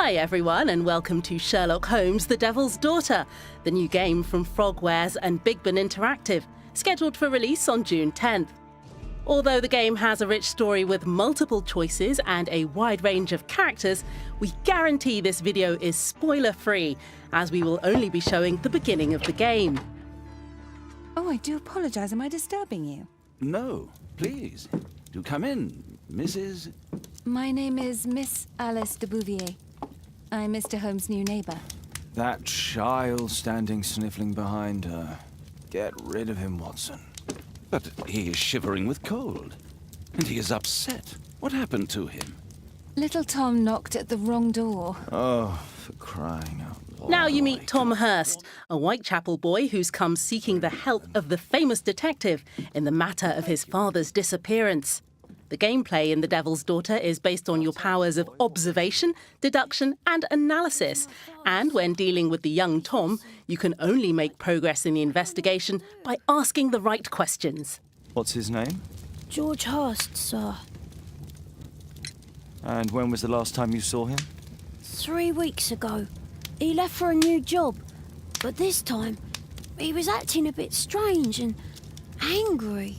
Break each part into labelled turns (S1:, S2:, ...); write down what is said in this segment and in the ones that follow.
S1: Hi everyone and welcome to Sherlock Holmes, The Devil's Daughter, the new game from Frogwares and Big Ben Interactive, scheduled for release on June 10th. Although the game has a rich story with multiple choices and a wide range of characters, we guarantee this video is spoiler-free, as we will only be showing the beginning of the game.
S2: Oh, I do apologise. Am I disturbing you?
S3: No, please. Do come in, Mrs.
S2: My name is Miss Alice de Bouvier. I'm Mr. Holmes' new neighbour.
S3: That child standing sniffling behind her. Get rid of him, Watson. But he is shivering with cold. And he is upset. What happened to him?
S2: Little Tom knocked at the wrong door.
S3: Oh, for crying out loud.
S1: Now you meet Tom Hurst, a Whitechapel boy who's come seeking the help of the famous detective in the matter of his father's disappearance. The gameplay in The Devil's Daughter is based on your powers of observation, deduction and analysis. And when dealing with the young Tom, you can only make progress in the investigation by asking the right questions.
S3: What's his name?
S4: George Hurst, sir.
S3: And when was the last time you saw him?
S4: 3 weeks ago. He left for a new job. But this time, he was acting a bit strange and angry.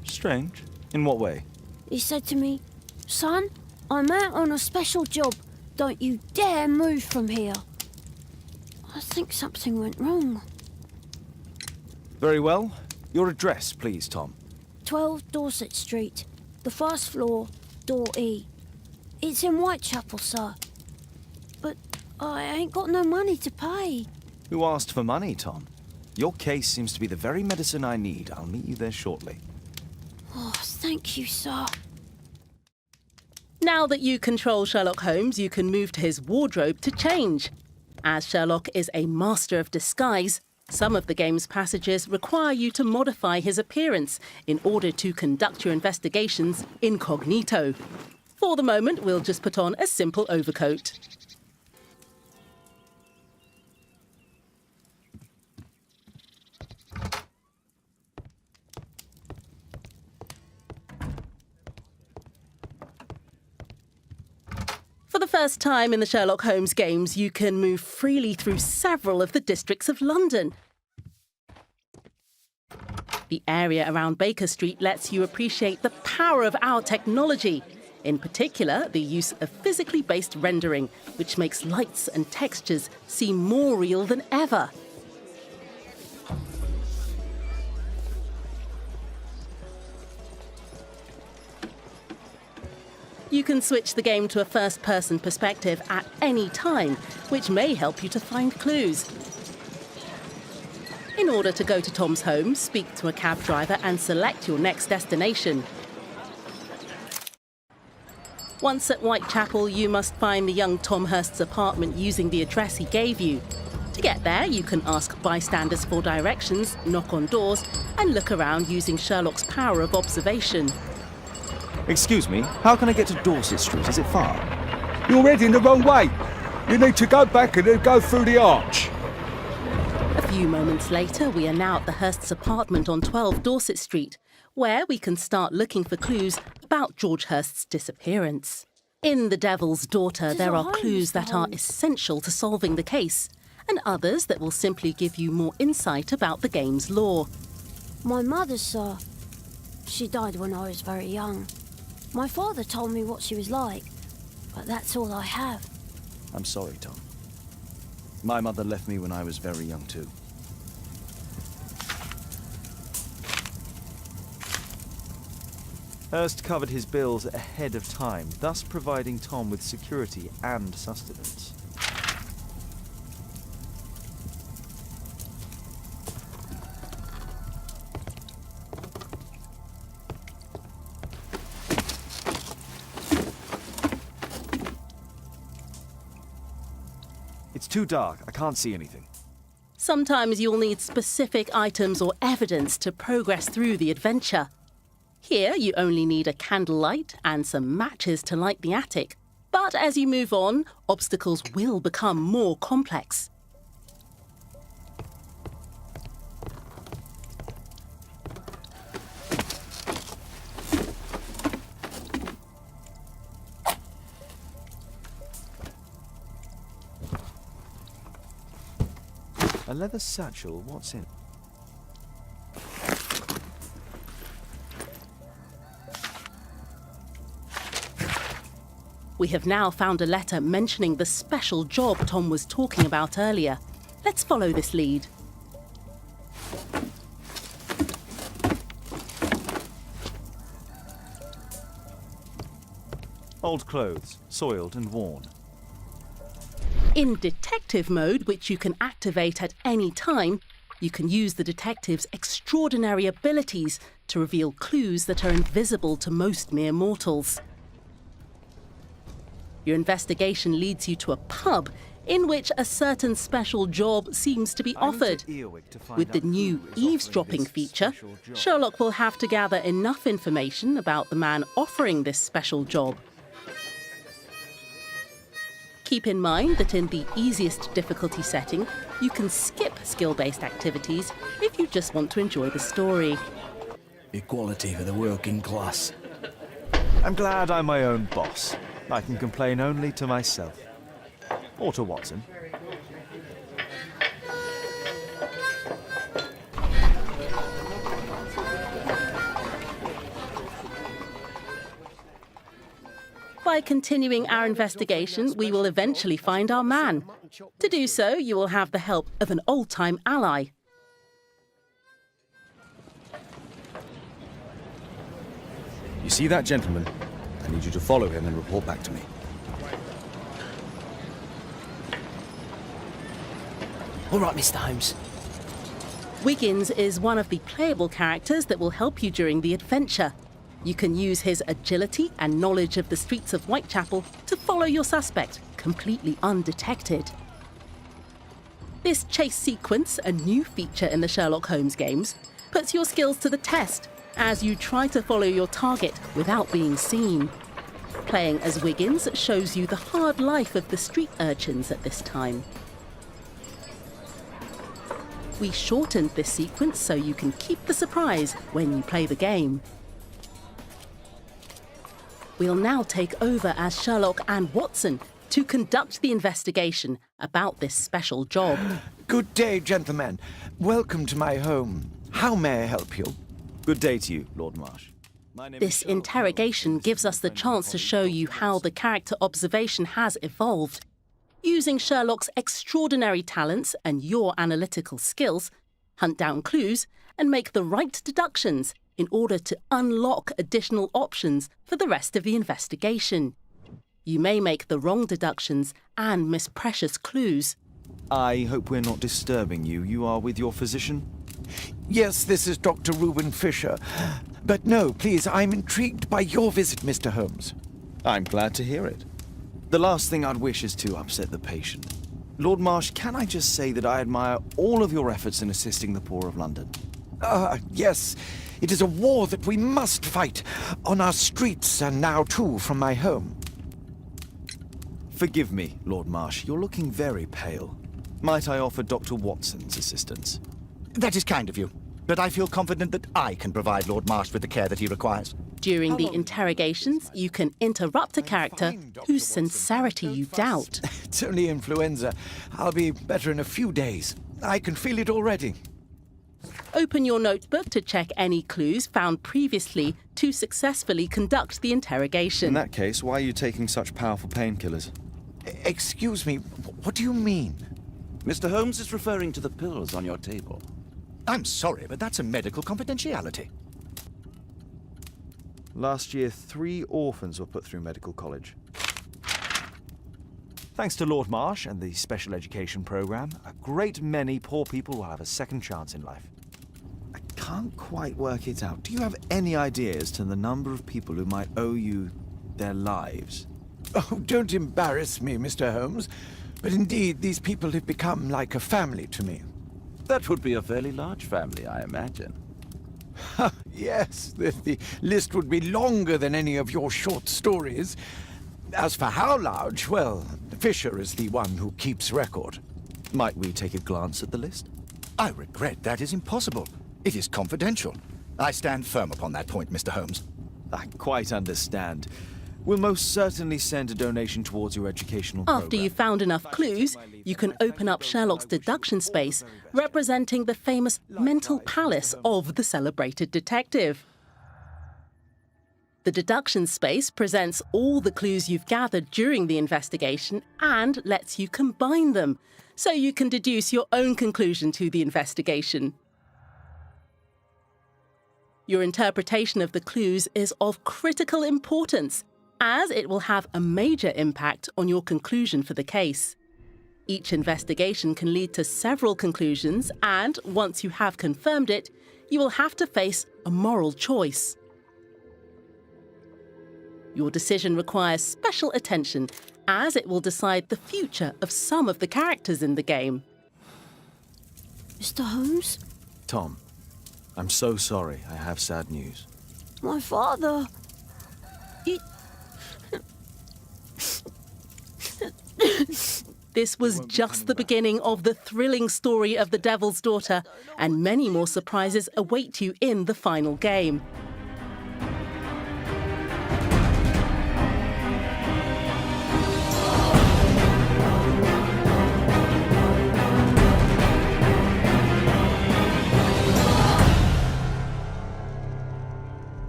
S3: Strange? In what way?
S4: He said to me, "Son, I'm out on a special job. Don't you dare move from here." I think something went wrong.
S3: Very well. Your address, please, Tom.
S4: 12 Dorset Street, the first floor, door E. It's in Whitechapel, sir. But I ain't got no money to pay.
S3: Who asked for money, Tom? Your case seems to be the very medicine I need. I'll meet you there shortly.
S4: Oh, thank you, sir.
S1: Now that you control Sherlock Holmes, you can move to his wardrobe to change. As Sherlock is a master of disguise, some of the game's passages require you to modify his appearance in order to conduct your investigations incognito. For the moment, we'll just put on a simple overcoat. For the first time in the Sherlock Holmes games, you can move freely through several of the districts of London. The area around Baker Street lets you appreciate the power of our technology, in particular the use of physically based rendering, which makes lights and textures seem more real than ever. You can switch the game to a first-person perspective at any time, which may help you to find clues. In order to go to Tom's home, speak to a cab driver and select your next destination. Once at Whitechapel, you must find the young Tom Hurst's apartment using the address he gave you. To get there, you can ask bystanders for directions, knock on doors, and look around using Sherlock's power of observation.
S3: Excuse me, how can I get to Dorset Street? Is it far?
S5: You're heading the wrong way. You need to go back and then go through the arch.
S1: A few moments later, we are now at the Hurst's apartment on 12 Dorset Street, where we can start looking for clues about George Hurst's disappearance. In The Devil's Daughter, there are clues that are essential to solving the case, and others that will simply give you more insight about the game's lore.
S4: My mother, sir. She died when I was very young. My father told me what she was like, but that's all I have.
S3: I'm sorry, Tom. My mother left me when I was very young, too. Hurst covered his bills ahead of time, thus providing Tom with security and sustenance. It's too dark. I can't see anything.
S1: Sometimes you'll need specific items or evidence to progress through the adventure. Here, you only need a candlelight and some matches to light the attic. But as you move on, obstacles will become more complex.
S3: A leather satchel, what's in?
S1: We have now found a letter mentioning the special job Tom was talking about earlier. Let's follow this lead.
S6: Old clothes, soiled and worn.
S1: In detective mode, which you can activate at any time, you can use the detective's extraordinary abilities to reveal clues that are invisible to most mere mortals. Your investigation leads you to a pub in which a certain special job seems to be offered. With the new eavesdropping feature, Sherlock will have to gather enough information about the man offering this special job. Keep in mind that in the easiest difficulty setting, you can skip skill-based activities if you just want to enjoy the story.
S7: Equality for the working class.
S6: I'm glad I'm my own boss. I can complain only to myself. Or to Watson.
S1: By continuing our investigation, we will eventually find our man. To do so, you will have the help of an old-time ally.
S7: You see that gentleman? I need you to follow him and report back to me.
S8: All right, Mr. Holmes.
S1: Wiggins is one of the playable characters that will help you during the adventure. You can use his agility and knowledge of the streets of Whitechapel to follow your suspect, completely undetected. This chase sequence, a new feature in the Sherlock Holmes games, puts your skills to the test as you try to follow your target without being seen. Playing as Wiggins shows you the hard life of the street urchins at this time. We shortened this sequence so you can keep the surprise when you play the game. We'll now take over as Sherlock and Watson to conduct the investigation about this special job.
S9: Good day, gentlemen. Welcome to my home. How may I help you?
S6: Good day to you, Lord Marsh.
S1: This interrogation gives us the chance to show you how the character observation has evolved. Using Sherlock's extraordinary talents and your analytical skills, hunt down clues and make the right deductions in order to unlock additional options for the rest of the investigation. You may make the wrong deductions and miss precious clues.
S6: I hope we're not disturbing you. You are with your physician?
S9: Yes, this is Dr. Reuben Fisher. But no, please, I'm intrigued by your visit, Mr. Holmes.
S6: I'm glad to hear it. The last thing I'd wish is to upset the patient. Lord Marsh, can I just say that I admire all of your efforts in assisting the poor of London?
S9: Yes. It is a war that we must fight on our streets and now, too, from my home.
S6: Forgive me, Lord Marsh. You're looking very pale. Might I offer Dr. Watson's assistance?
S10: That is kind of you, but I feel confident that I can provide Lord Marsh with the care that he requires.
S1: During the interrogations, you can interrupt a character whose sincerity you doubt.
S9: It's only influenza. I'll be better in a few days. I can feel it already.
S1: Open your notebook to check any clues found previously to successfully conduct the interrogation.
S6: In that case, why are you taking such powerful painkillers?
S9: Excuse me, what do you mean?
S3: Mr. Holmes is referring to the pills on your table.
S10: I'm sorry, but that's a medical confidentiality.
S6: Last year, 3 orphans were put through medical college. Thanks to Lord Marsh and the special education program, a great many poor people will have a second chance in life. I can't quite work it out. Do you have any idea as to the number of people who might owe you their lives?
S9: Oh, don't embarrass me, Mr. Holmes. But indeed, these people have become like a family to me.
S3: That would be a fairly large family, I imagine.
S9: Yes, the list would be longer than any of your short stories. As for how large, well, Fisher is the one who keeps record.
S6: Might we take a glance at the list?
S10: I regret that is impossible. It is confidential. I stand firm upon that point, Mr. Holmes.
S6: I quite understand. We'll most certainly send a donation towards your educational
S1: After
S6: program.
S1: you've found enough clues, you can open up Sherlock's deduction space, representing the famous mental palace of the celebrated detective. The deduction space presents all the clues you've gathered during the investigation and lets you combine them, so you can deduce your own conclusion to the investigation. Your interpretation of the clues is of critical importance, as it will have a major impact on your conclusion for the case. Each investigation can lead to several conclusions, and once you have confirmed it, you will have to face a moral choice. Your decision requires special attention, as it will decide the future of some of the characters in the game.
S4: Mr. Holmes?
S6: Tom, I'm so sorry. I have sad news.
S4: My father...
S1: This was just the beginning of the thrilling story of the Devil's Daughter, and many more surprises await you in the final game.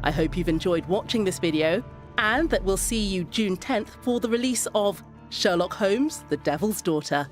S1: I hope you've enjoyed watching this video, and that we'll see you June 10th for the release of Sherlock Holmes, The Devil's Daughter.